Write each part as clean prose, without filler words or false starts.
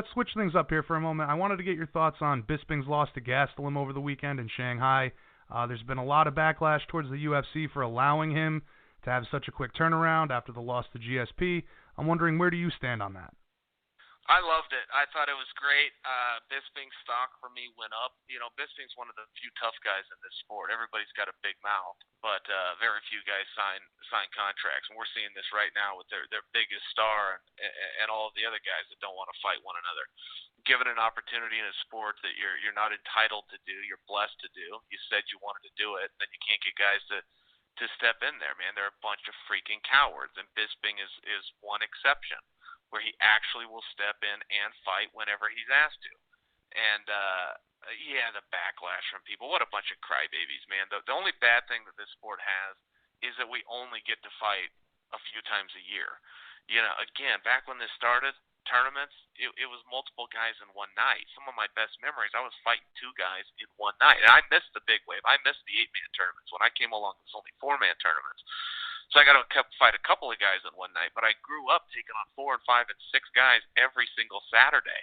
Let's switch things up here for a moment. I wanted to get your thoughts on Bisping's loss to Gastelum over the weekend in Shanghai. There's been a lot of backlash towards the UFC for allowing him to have such a quick turnaround after the loss to GSP. I'm wondering, where do you stand on that? I loved it. I thought it was great. Bisping's stock for me went up. Bisping's one of the few tough guys in this sport. Everybody's got a big mouth, but very few guys sign contracts. And we're seeing this right now with their biggest star and all of the other guys that don't want to fight one another. Given an opportunity in a sport that you're not entitled to do, you're blessed to do. You said you wanted to do it, then you can't get guys to step in there, man. They're a bunch of freaking cowards, and Bisping is one exception, where he actually will step in and fight whenever he's asked to. And, the backlash from people. What a bunch of crybabies, man. The only bad thing that this sport has is that we only get to fight a few times a year. Again, back when this started, tournaments, it was multiple guys in one night. Some of my best memories, I was fighting two guys in one night. And I missed the big wave. I missed the 8-man tournaments. When I came along, it was only 4-man tournaments. So I got to fight a couple of guys in one night, but I grew up taking on 4 and 5 and 6 guys every single Saturday.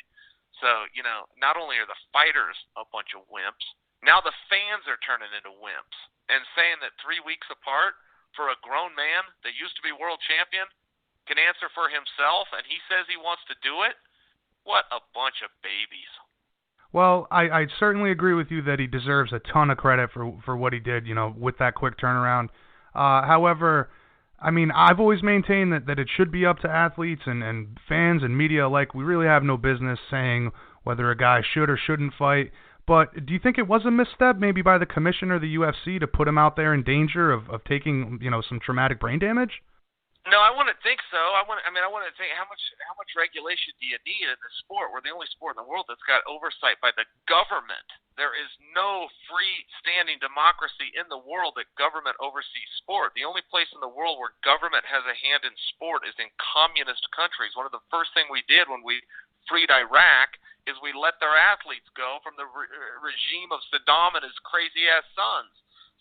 So, not only are the fighters a bunch of wimps, now the fans are turning into wimps and saying that 3 weeks apart for a grown man that used to be world champion can answer for himself and he says he wants to do it. What a bunch of babies. Well, I certainly agree with you that he deserves a ton of credit for what he did, with that quick turnaround. However, I mean, I've always maintained that it should be up to athletes and fans and media alike. We really have no business saying whether a guy should or shouldn't fight. But do you think it was a misstep maybe by the commissioner of the UFC to put him out there in danger of taking, some traumatic brain damage? No, I wouldn't think so. I wouldn't think how much regulation do you need in this sport? We're the only sport in the world that's got oversight by the government. There is no free-standing democracy in the world that government oversees sport. The only place in the world where government has a hand in sport is in communist countries. One of the first things we did when we freed Iraq is we let their athletes go from the regime of Saddam and his crazy-ass sons.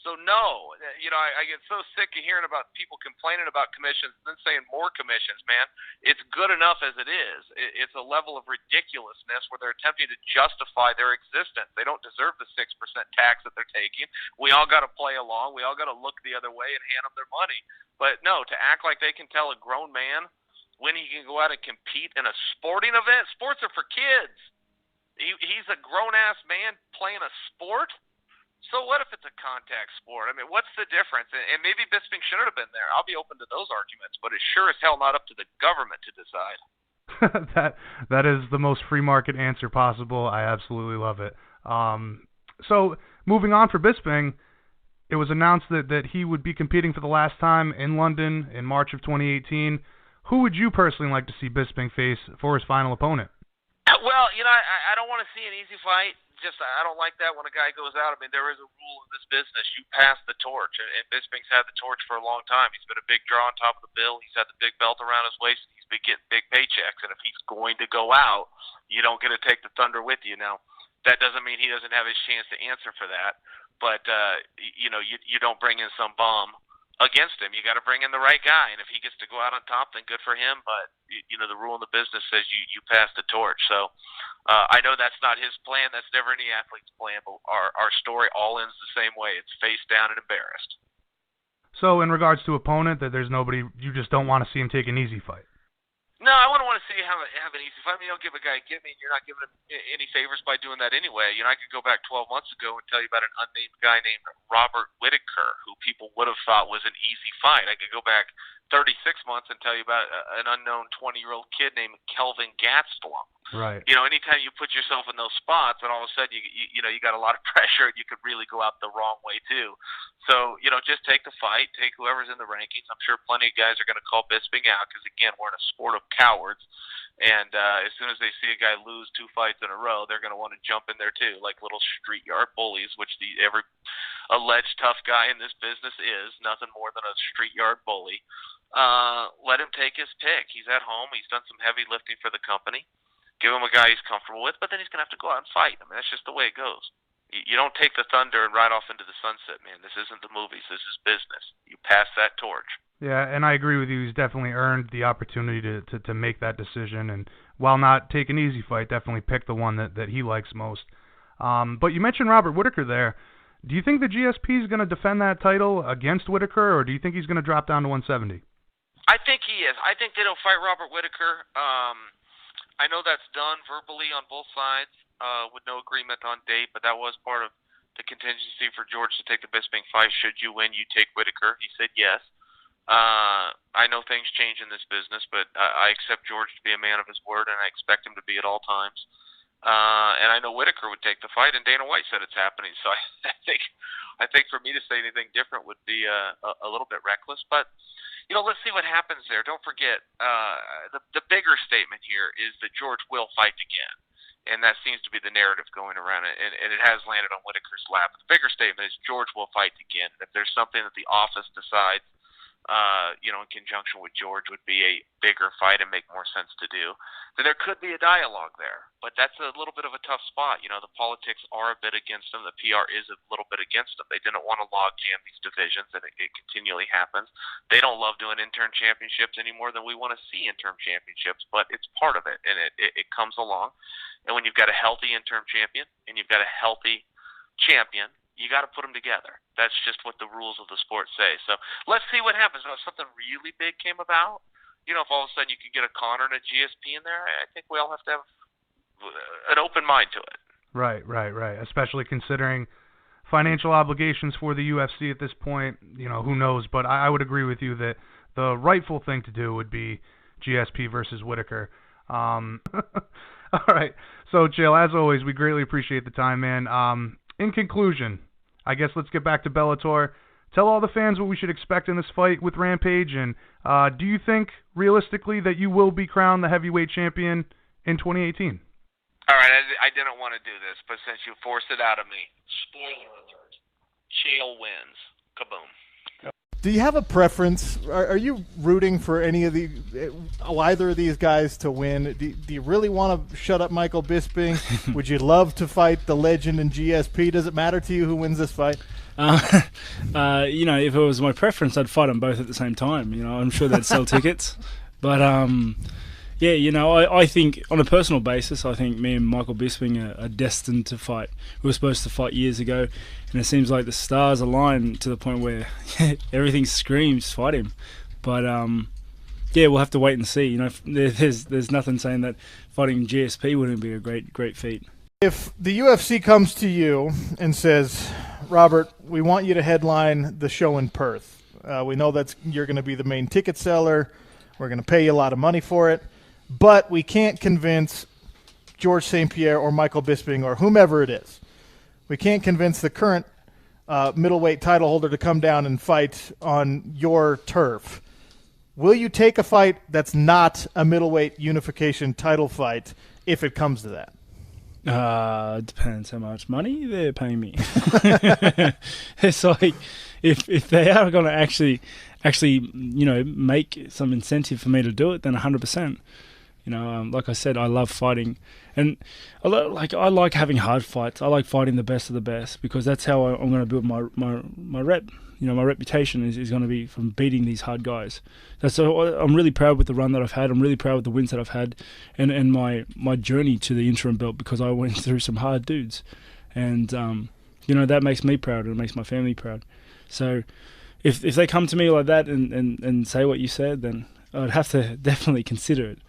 So no, I get so sick of hearing about people complaining about commissions and then saying more commissions, man. It's good enough as it is. It's a level of ridiculousness where they're attempting to justify their existence. They don't deserve the 6% tax that they're taking. We all got to play along. We all got to look the other way and hand them their money. But no, to act like they can tell a grown man when he can go out and compete in a sporting event. Sports are for kids. He's a grown-ass man playing a sport. So what if it's a contact sport? I mean, what's the difference? And maybe Bisping shouldn't have been there. I'll be open to those arguments, but it's sure as hell not up to the government to decide. that is the most free market answer possible. I absolutely love it. So moving on for Bisping, it was announced that he would be competing for the last time in London in March of 2018. Who would you personally like to see Bisping face for his final opponent? Well, I don't want to see an easy fight. I don't like that when a guy goes out. I mean, there is a rule in this business. You pass the torch, and Bisping's had the torch for a long time. He's been a big draw on top of the bill. He's had the big belt around his waist. He's been getting big paychecks, and if he's going to go out, you don't get to take the thunder with you. Now, that doesn't mean he doesn't have his chance to answer for that, but, you don't bring in some bum against him. You got to bring in the right guy, and if he gets to go out on top, then good for him. But the rule in the business says you pass the torch. So I know that's not his plan. That's never any athlete's plan. But our story all ends the same way. It's face down and embarrassed. So in regards to opponent, that there's nobody, you just don't want to see him take an easy fight. No, I wouldn't want to see him have an easy fight. I mean, you don't give a guy a gimme, and you're not giving him any favors by doing that anyway. I could go back 12 months ago and tell you about an unnamed guy named Robert Whitaker, who people would have thought was an easy fight. I could go back 36 months and tell you about an unknown 20-year-old kid named Kelvin Gastelum. Right. Anytime you put yourself in those spots, and all of a sudden you got a lot of pressure, and you could really go out the wrong way too. So just take the fight, take whoever's in the rankings. I'm sure plenty of guys are going to call Bisping out because again, we're in a sport of cowards, and as soon as they see a guy lose 2 fights in a row, they're going to want to jump in there too, like little street yard bullies, which every alleged tough guy in this business is nothing more than a street yard bully. Let him take his pick. He's at home. He's done some heavy lifting for the company. Give him a guy he's comfortable with, but then he's going to have to go out and fight. I mean, that's just the way it goes. You don't take the thunder and ride off into the sunset, man. This isn't the movies. This is business. You pass that torch. Yeah, and I agree with you. He's definitely earned the opportunity to make that decision. And while not take an easy fight, definitely pick the one that he likes most. But you mentioned Robert Whittaker there. Do you think the GSP is going to defend that title against Whittaker, or do you think he's going to drop down to 170? I think he is. I think they don't fight Robert Whittaker. I know that's done verbally on both sides with no agreement on date, but that was part of the contingency for George to take the Bisping fight. Should you win, you take Whittaker. He said yes. I know things change in this business, but I accept George to be a man of his word, and I expect him to be at all times. And I know Whittaker would take the fight, and Dana White said it's happening. So I think for me to say anything different would be a little bit reckless. But let's see what happens there. Don't forget, the bigger statement here is that George will fight again. And that seems to be the narrative going around it, and it has landed on Whittaker's lap. But the bigger statement is George will fight again. If there's something that the office decides, in conjunction with George would be a bigger fight and make more sense to do, then there could be a dialogue there. But that's a little bit of a tough spot. The politics are a bit against them. The PR is a little bit against them. They didn't want to log jam these divisions, and it continually happens. They don't love doing interim championships any more than we want to see interim championships, but it's part of it, and it comes along. And when you've got a healthy interim champion and you've got a healthy champion, you got to put them together. That's just what the rules of the sport say. So let's see what happens. If something really big came about, if all of a sudden you could get a Conor and a GSP in there, I think we all have to have an open mind to it. Right. Especially considering financial obligations for the UFC at this point. Who knows? But I would agree with you that the rightful thing to do would be GSP versus Whittaker. All right. So, Chael, as always, we greatly appreciate the time, man. In conclusion, I guess let's get back to Bellator. Tell all the fans what we should expect in this fight with Rampage, and do you think, realistically, that you will be crowned the heavyweight champion in 2018? All right, I didn't want to do this, but since you forced it out of me, spoiler alert, Chael wins. Kaboom. Do you have a preference? Are you rooting for either of these guys to win? Do you really want to shut up Michael Bisping? Would you love to fight the legend in GSP? Does it matter to you who wins this fight? If it was my preference, I'd fight them both at the same time. I'm sure they'd sell tickets. But, I think on a personal basis, I think me and Michael Bisping are destined to fight. We were supposed to fight years ago, and it seems like the stars align to the point where everything screams fight him. But we'll have to wait and see. There's nothing saying that fighting GSP wouldn't be a great feat. If the UFC comes to you and says, Robert, we want you to headline the show in Perth. We know you're going to be the main ticket seller. We're going to pay you a lot of money for it. But we can't convince George St. Pierre or Michael Bisping or whomever it is. We can't convince the current middleweight title holder to come down and fight on your turf. Will you take a fight that's not a middleweight unification title fight if it comes to that? Depends how much money they're paying me. It's like if they are going to actually make some incentive for me to do it, then 100%. Like I said, I love fighting, and I like having hard fights. I like fighting the best of the best because that's how I'm going to build my rep. My reputation is going to be from beating these hard guys. I'm really proud with the run that I've had. I'm really proud with the wins that I've had, and my journey to the interim belt because I went through some hard dudes, and that makes me proud and it makes my family proud. So if they come to me like that and say what you said, then I'd have to definitely consider it.